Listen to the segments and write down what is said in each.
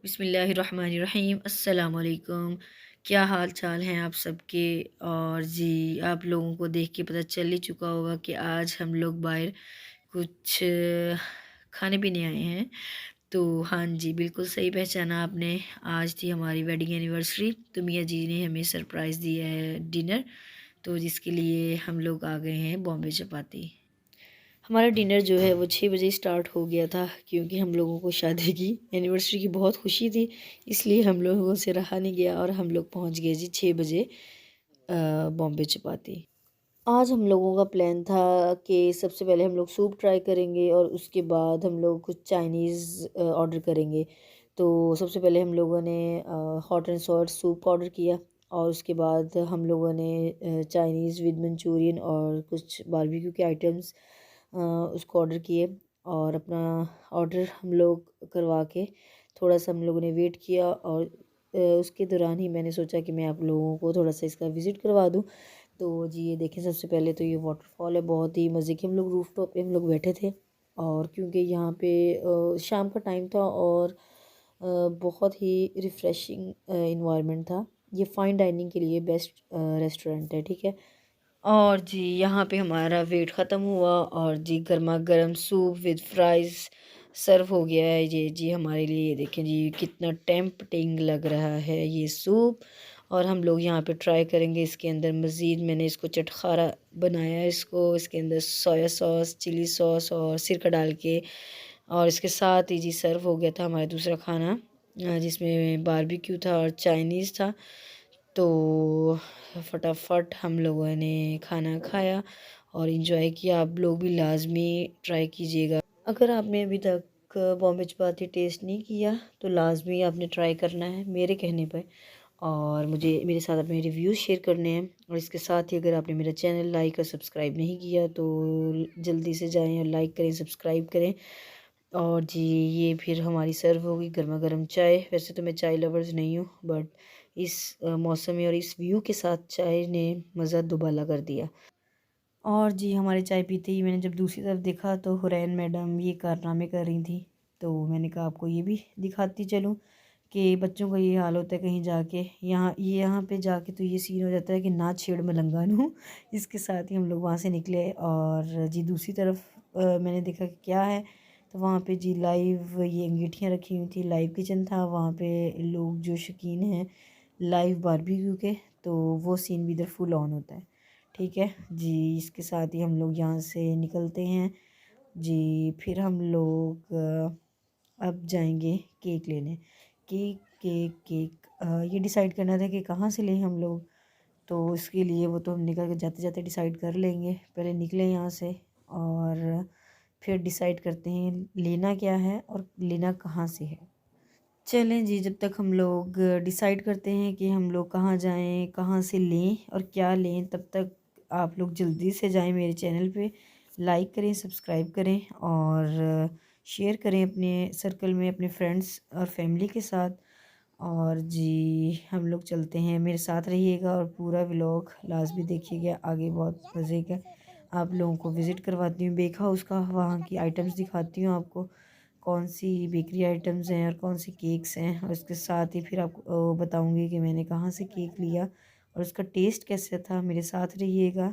बिस्मिल्लाहिर्रहमानिर्रहीम अस्सलाम वालेकुम। क्या हाल चाल हैं आप सबके। और जी, आप लोगों को देख के पता चल ही चुका होगा कि आज हम लोग बाहर कुछ खाने पीने आए हैं। तो हाँ जी, बिल्कुल सही पहचाना आपने। आज थी हमारी वेडिंग एनिवर्सरी, तो मियाँ जी ने हमें सरप्राइज़ दिया है डिनर, तो जिसके लिए हम लोग आ गए हैं बॉम्बे चपाती। हमारा डिनर जो है वो 6 बजे स्टार्ट हो गया था, क्योंकि हम लोगों को शादी की एनिवर्सरी की बहुत खुशी थी, इसलिए हम लोगों से रहा नहीं गया और हम लोग पहुंच गए जी 6 बजे बॉम्बे चपाती। आज हम लोगों का प्लान था कि सबसे पहले हम लोग सूप ट्राई करेंगे और उसके बाद हम लोग कुछ चाइनीज़ ऑर्डर करेंगे। तो सबसे पहले हम लोगों ने hot and salt soup order किया, और उसके बाद हम लोगों ने चाइनीज़ विद मंचूरियन और कुछ बारबेक्यू के आइटम्स उसको ऑर्डर किए। और अपना ऑर्डर हम लोग करवा के थोड़ा सा हम लोगों ने वेट किया, और उसके दौरान ही मैंने सोचा कि मैं आप लोगों को थोड़ा सा इसका विज़िट करवा दूँ। तो जी ये देखें, सबसे पहले तो ये वाटरफॉल है, बहुत ही मज़े की। हम लोग रूफ टॉप पे हम लोग बैठे थे, और क्योंकि यहाँ पे शाम का टाइम था और बहुत ही रिफ़्रेशिंग इन्वायरमेंट था। ये फ़ाइन डाइनिंग के लिए बेस्ट रेस्टोरेंट है, ठीक है। और जी यहाँ पे हमारा वेट ख़त्म हुआ, और जी गर्मा गर्म सूप विद फ्राइज़ सर्व हो गया है। ये जी हमारे लिए, ये देखें जी कितना टेम्पटिंग लग रहा है ये सूप। और हम लोग यहाँ पे ट्राई करेंगे इसके अंदर मज़ीद। मैंने इसको चटखारा बनाया है, इसको इसके अंदर सोया सॉस, चिली सॉस और सिरका डाल के। और इसके साथ ही जी सर्व हो गया था हमारा दूसरा खाना, जिसमें बारबेक्यू था और चाइनीज़ था। तो फटाफट हम लोगों ने खाना खाया और इन्जॉय किया। आप लोग भी लाजमी ट्राई कीजिएगा। अगर आपने अभी तक बॉम्बे चपाती टेस्ट नहीं किया तो लाजमी आपने ट्राई करना है मेरे कहने पर, और मुझे मेरे साथ अपने रिव्यूज़ शेयर करने हैं। और इसके साथ ही अगर आपने मेरा चैनल लाइक और सब्सक्राइब नहीं किया तो जल्दी से जाएं और लाइक करें, सब्सक्राइब करें। और जी ये फिर हमारी सर्व होगी गर्मा गर्म चाय। वैसे तो मैं चाय लवर्स नहीं हूँ, बट इस मौसम में और इस व्यू के साथ चाय ने मज़ा दुबाला कर दिया। और जी हमारे चाय पीते ही मैंने जब दूसरी तरफ देखा तो हुरैन मैडम ये कारनामे कर रही थी। तो मैंने कहा आपको ये भी दिखाती चलूँ कि बच्चों का ये हाल होता है कहीं जाके। यहाँ पे जाके तो ये सीन हो जाता है कि ना छेड़ मलंगा नूं। इसके साथ ही हम लोग वहाँ से निकले, और जी दूसरी तरफ मैंने देखा कि क्या है। तो वहाँ पे जी लाइव ये अंगीठियाँ रखी हुई थी, लाइव किचन था वहाँ पे। लोग जो शौकीन हैं लाइव बारबेक्यू के, तो वो सीन भी इधर फुल ऑन होता है, ठीक है जी। इसके साथ ही हम लोग यहाँ से निकलते हैं जी। फिर हम लोग अब जाएंगे केक लेने। केक केक केक ये डिसाइड करना था कि कहाँ से लें हम लोग। तो इसके लिए वो तो हम निकल के जाते जाते डिसाइड कर लेंगे। पहले निकले यहाँ से और फिर डिसाइड करते हैं लेना क्या है और लेना कहाँ से है। चलें जी, जब तक हम लोग डिसाइड करते हैं कि हम लोग कहाँ जाएं, कहाँ से लें और क्या लें, तब तक आप लोग जल्दी से जाएं मेरे चैनल पे, लाइक करें, सब्सक्राइब करें और शेयर करें अपने सर्कल में, अपने फ्रेंड्स और फैमिली के साथ। और जी हम लोग चलते हैं, मेरे साथ रहिएगा और पूरा व्लॉग लाजमी देखिएगा, आगे बहुत मज़े का आप लोगों को विज़िट करवाती हूँ बेक हाउस का, वहाँ की आइटम्स दिखाती हूँ आपको कौन सी बेकरी आइटम्स हैं और कौन सी केक्स हैं। और इसके साथ ही फिर आपको बताऊंगी कि मैंने कहाँ से केक लिया और उसका टेस्ट कैसा था। मेरे साथ रहिएगा।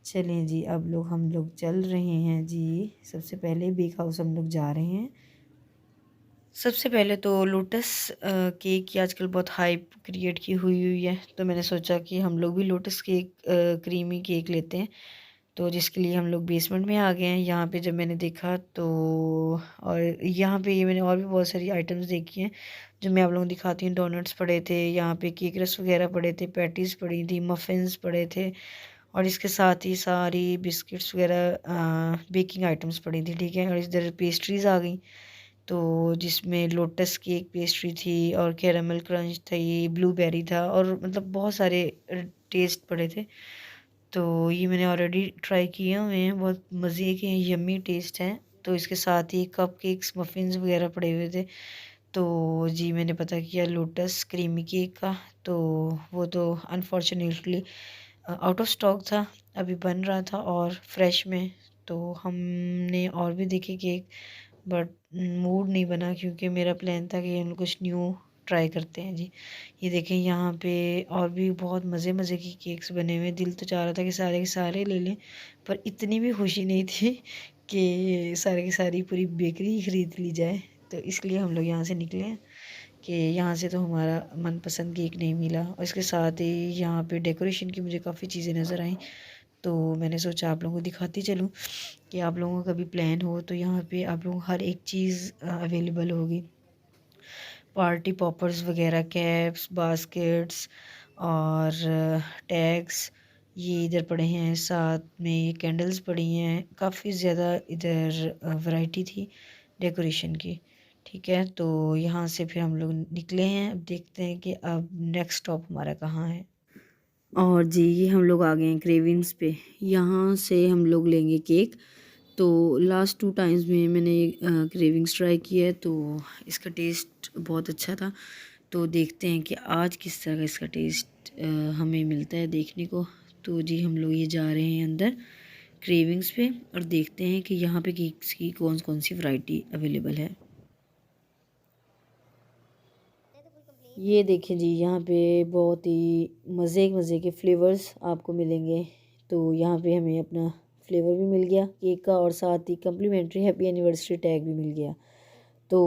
चलें जी, अब हम लोग चल रहे हैं जी। सबसे पहले बेक हाउस हम लोग जा रहे हैं। सबसे पहले तो लोटस केक की आजकल बहुत हाइप क्रिएट की हुई है, तो मैंने सोचा कि हम लोग भी लोटस केक क्रीमी केक लेते हैं। तो जिसके लिए हम लोग बेसमेंट में आ गए हैं। यहाँ पे जब मैंने देखा तो, और यहाँ पे ये मैंने और भी बहुत सारी आइटम्स देखी हैं जो मैं आप लोगों को दिखाती हूँ। डोनट्स पड़े थे यहाँ पे, केक रस वगैरह पड़े थे, पैटीज़ पड़ी थी, मफ़िन्स पड़े थे, और इसके साथ ही सारी बिस्किट्स वगैरह बेकिंग आइटम्स पड़ी थी, ठीक है। और इधर पेस्ट्रीज़ आ गई, तो जिसमें लोटस केक पेस्ट्री थी और कैरामल क्रंच थी, ब्लूबेरी था, और मतलब बहुत सारे टेस्ट पड़े थे। तो ये मैंने ऑलरेडी ट्राई किए हुए हैं, बहुत मज़े के यम्मी टेस्ट हैं। तो इसके साथ ही कप केक्स, मफ़िन्स वगैरह पड़े हुए थे। तो जी मैंने पता किया लोटस क्रीमी केक का, तो वो तो अनफॉर्चुनेटली आउट ऑफ स्टॉक था, अभी बन रहा था और फ्रेश में। तो हमने और भी देखे केक, बट मूड नहीं बना, क्योंकि मेरा प्लान था कि हम कुछ न्यू ट्राई करते हैं जी। ये देखें यहाँ पे और भी बहुत मज़े मज़े की केक्स बने हुए हैं। दिल तो चाह रहा था कि सारे के सारे ले लें, पर इतनी भी खुशी नहीं थी कि सारे की सारी पूरी बेकरी ही ख़रीद ली जाए। तो इसलिए हम लोग यहाँ से निकले हैं कि यहाँ से तो हमारा मनपसंद केक नहीं मिला, और इसके साथ ही यहाँ पे डेकोरेशन की मुझे काफ़ी चीज़ें नज़र आई। तो मैंने सोचा आप लोगों को दिखाती चलूँ कि आप लोगों का कभी प्लान हो तो यहाँ पे आप लोगों को हर एक चीज़ अवेलेबल होगी। पार्टी पॉपर्स वगैरह, कैप्स, बास्केट्स और टैग्स ये इधर पड़े हैं। साथ में ये कैंडल्स पड़ी हैं। काफ़ी ज़्यादा इधर वैरायटी थी डेकोरेशन की। ठीक है, तो यहाँ से फिर हम लोग निकले हैं। अब देखते हैं कि अब नेक्स्ट स्टॉप हमारा कहाँ है। और जी ये हम लोग आ गए हैं क्रेविंग्स पे। यहाँ से हम लोग लेंगे केक। तो लास्ट 2 टाइम्स में मैंने क्रेविंग्स ट्राई किया है, तो इसका टेस्ट बहुत अच्छा था। तो देखते हैं कि आज किस तरह का इसका टेस्ट हमें मिलता है देखने को। तो जी हम लोग ये जा रहे हैं अंदर क्रेविंग्स पे, और देखते हैं कि यहाँ पे केक्स की कौन कौन सी वैरायटी अवेलेबल है। ये देखिए जी, यहाँ पे बहुत ही मज़े मज़े के फ्लेवर्स आपको मिलेंगे। तो यहाँ पे हमें अपना फ्लेवर भी मिल गया केक का, और साथ ही कम्प्लीमेंट्री हैप्पी एनिवर्सरी टैग भी मिल गया। तो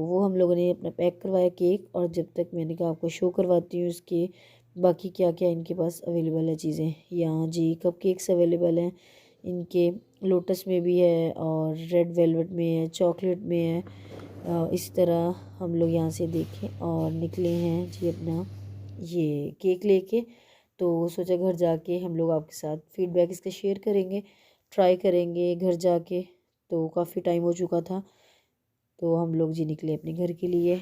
वो हम लोगों ने अपना पैक करवाया केक, और जब तक मैंने कहा आपको शो करवाती हूँ इसके बाकी क्या क्या इनके पास अवेलेबल है चीज़ें। यहाँ जी कप केक्स अवेलेबल हैं इनके, लोटस में भी है और रेड वेलवेट में है, चॉकलेट में है। इस तरह हम लोग यहाँ से देखें और निकले हैं जी अपना ये केक लेके। तो सोचा घर जाके हम लोग आपके साथ फीडबैक इसका शेयर करेंगे, ट्राई करेंगे घर जाके। तो काफ़ी टाइम हो चुका था, तो हम लोग जी निकले अपने घर के लिए।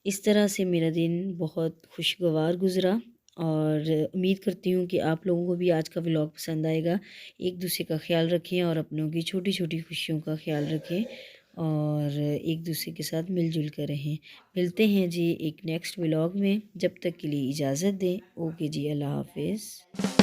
इस तरह से मेरा दिन बहुत खुशगवार गुज़रा, और उम्मीद करती हूँ कि आप लोगों को भी आज का व्लॉग पसंद आएगा। एक दूसरे का ख्याल रखें और अपनों की छोटी छोटी खुशियों का ख्याल रखें, और एक दूसरे के साथ मिलजुल कर रहें। मिलते हैं जी एक नेक्स्ट व्लॉग में, जब तक के लिए इजाज़त दें। ओके जी, अल्लाह हाफिज़।